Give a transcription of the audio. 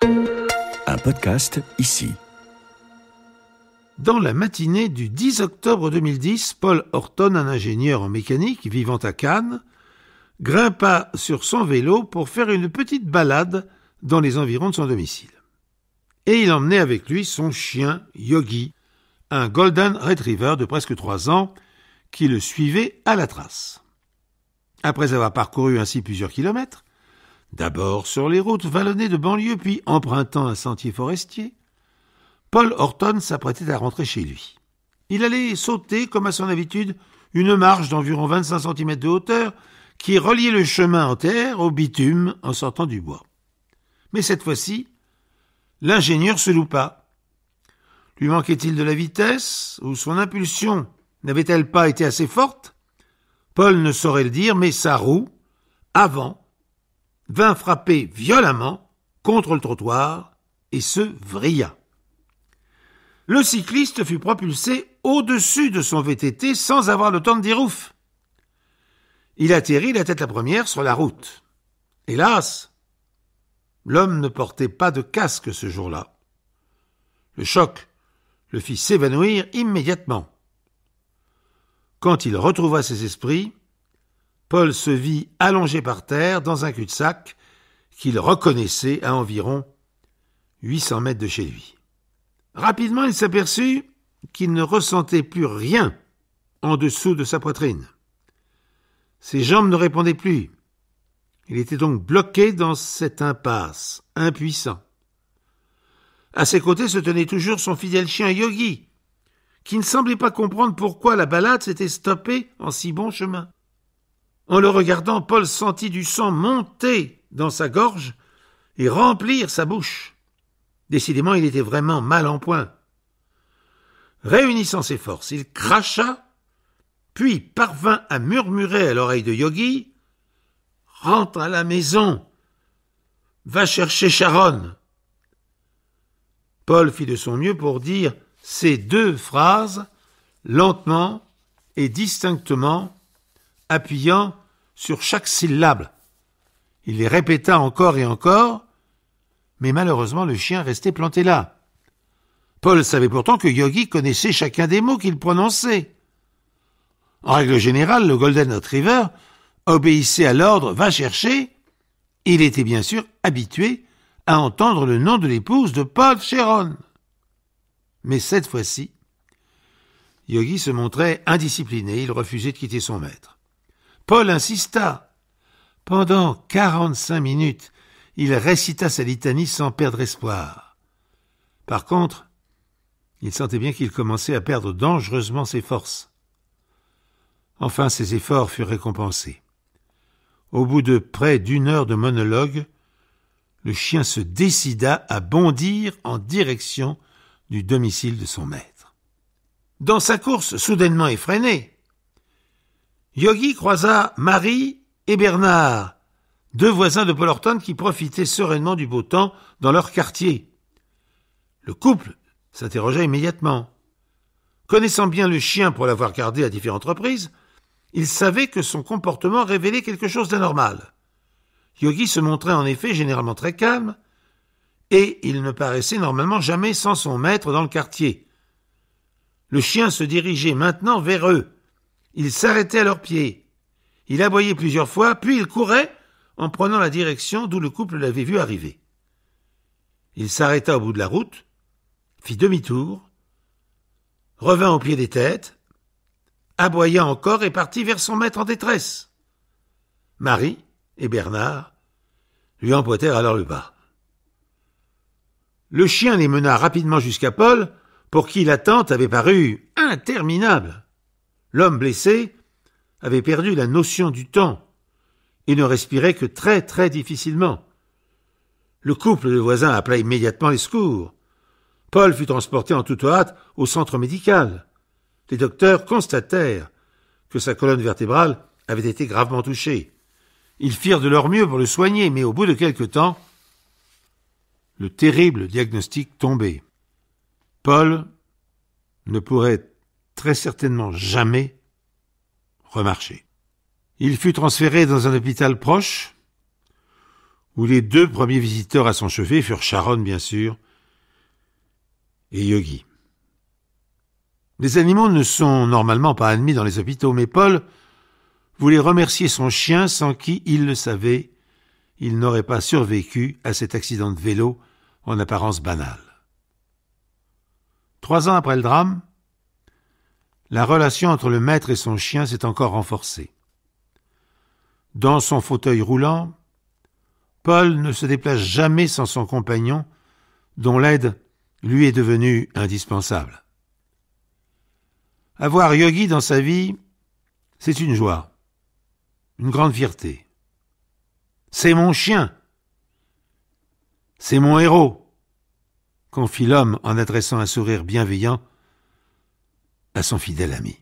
Un podcast ici. Dans la matinée du 10 octobre 2010, Paul Horton, un ingénieur en mécanique vivant à Cannes, grimpa sur son vélo pour faire une petite balade dans les environs de son domicile. Et il emmenait avec lui son chien Yogi, un Golden Retriever de presque 3 ans, qui le suivait à la trace. Après avoir parcouru ainsi plusieurs kilomètres, d'abord sur les routes vallonnées de banlieue, puis empruntant un sentier forestier, Paul Horton s'apprêtait à rentrer chez lui. Il allait sauter, comme à son habitude, une marche d'environ 25 cm de hauteur qui reliait le chemin en terre au bitume en sortant du bois. Mais cette fois-ci, l'ingénieur se loupa. Lui manquait-il de la vitesse, ou son impulsion n'avait-elle pas été assez forte? Paul ne saurait le dire, mais sa roue, avant, vint frapper violemment contre le trottoir et se vrilla. Le cycliste fut propulsé au-dessus de son VTT sans avoir le temps de dire ouf. Il atterrit la tête la première sur la route. Hélas, l'homme ne portait pas de casque ce jour-là. Le choc le fit s'évanouir immédiatement. Quand il retrouva ses esprits, Paul se vit allongé par terre dans un cul-de-sac qu'il reconnaissait à environ 800 mètres de chez lui. Rapidement, il s'aperçut qu'il ne ressentait plus rien en dessous de sa poitrine. Ses jambes ne répondaient plus. Il était donc bloqué dans cette impasse, impuissant. À ses côtés se tenait toujours son fidèle chien Yogi, qui ne semblait pas comprendre pourquoi la balade s'était stoppée en si bon chemin. En le regardant, Paul sentit du sang monter dans sa gorge et remplir sa bouche. Décidément, il était vraiment mal en point. Réunissant ses forces, il cracha, puis parvint à murmurer à l'oreille de Yogi « Rentre à la maison, va chercher Sharon ». Paul fit de son mieux pour dire ces 2 phrases lentement et distinctement, appuyant sur chaque syllabe. Il les répéta encore et encore, mais malheureusement le chien restait planté là. Paul savait pourtant que Yogi connaissait chacun des mots qu'il prononçait. En règle générale, le Golden Retriever obéissait à l'ordre « va chercher ». Il était bien sûr habitué à entendre le nom de l'épouse de Paul, Sharon. Mais cette fois-ci, Yogi se montrait indiscipliné, il refusait de quitter son maître. Paul insista. Pendant 45 minutes, il récita sa litanie sans perdre espoir. Par contre, il sentait bien qu'il commençait à perdre dangereusement ses forces. Enfin, ses efforts furent récompensés. Au bout de près d'1 heure de monologue, le chien se décida à bondir en direction du domicile de son maître. Dans sa course soudainement effrénée, Yogi croisa Marie et Bernard, 2 voisins de Paul Horton qui profitaient sereinement du beau temps dans leur quartier. Le couple s'interrogea immédiatement. Connaissant bien le chien pour l'avoir gardé à différentes reprises, il savait que son comportement révélait quelque chose d'anormal. Yogi se montrait en effet généralement très calme, et il ne paraissait normalement jamais sans son maître dans le quartier. Le chien se dirigeait maintenant vers eux. Il s'arrêtait à leurs pieds. Il aboyait plusieurs fois, puis il courait en prenant la direction d'où le couple l'avait vu arriver. Il s'arrêta au bout de la route, fit demi-tour, revint au pied des têtes, aboya encore et partit vers son maître en détresse. Marie et Bernard lui emboîtèrent alors le pas. Le chien les mena rapidement jusqu'à Paul, pour qui l'attente avait paru interminable. L'homme blessé avait perdu la notion du temps et ne respirait que très très difficilement. Le couple de voisins appela immédiatement les secours. Paul fut transporté en toute hâte au centre médical. Les docteurs constatèrent que sa colonne vertébrale avait été gravement touchée. Ils firent de leur mieux pour le soigner, mais au bout de quelque temps, le terrible diagnostic tombait. Paul ne pourrait très certainement jamais remarcher. Il fut transféré dans un hôpital proche, où les 2 premiers visiteurs à son chevet furent Sharon, bien sûr, et Yogi. Les animaux ne sont normalement pas admis dans les hôpitaux, mais Paul voulait remercier son chien sans qui, il le savait, il n'aurait pas survécu à cet accident de vélo en apparence banal. 3 ans après le drame, la relation entre le maître et son chien s'est encore renforcée. Dans son fauteuil roulant, Paul ne se déplace jamais sans son compagnon, dont l'aide lui est devenue indispensable. Avoir Yogi dans sa vie, c'est une joie, une grande fierté. C'est mon chien, c'est mon héros, confie l'homme en adressant un sourire bienveillant à son fidèle ami.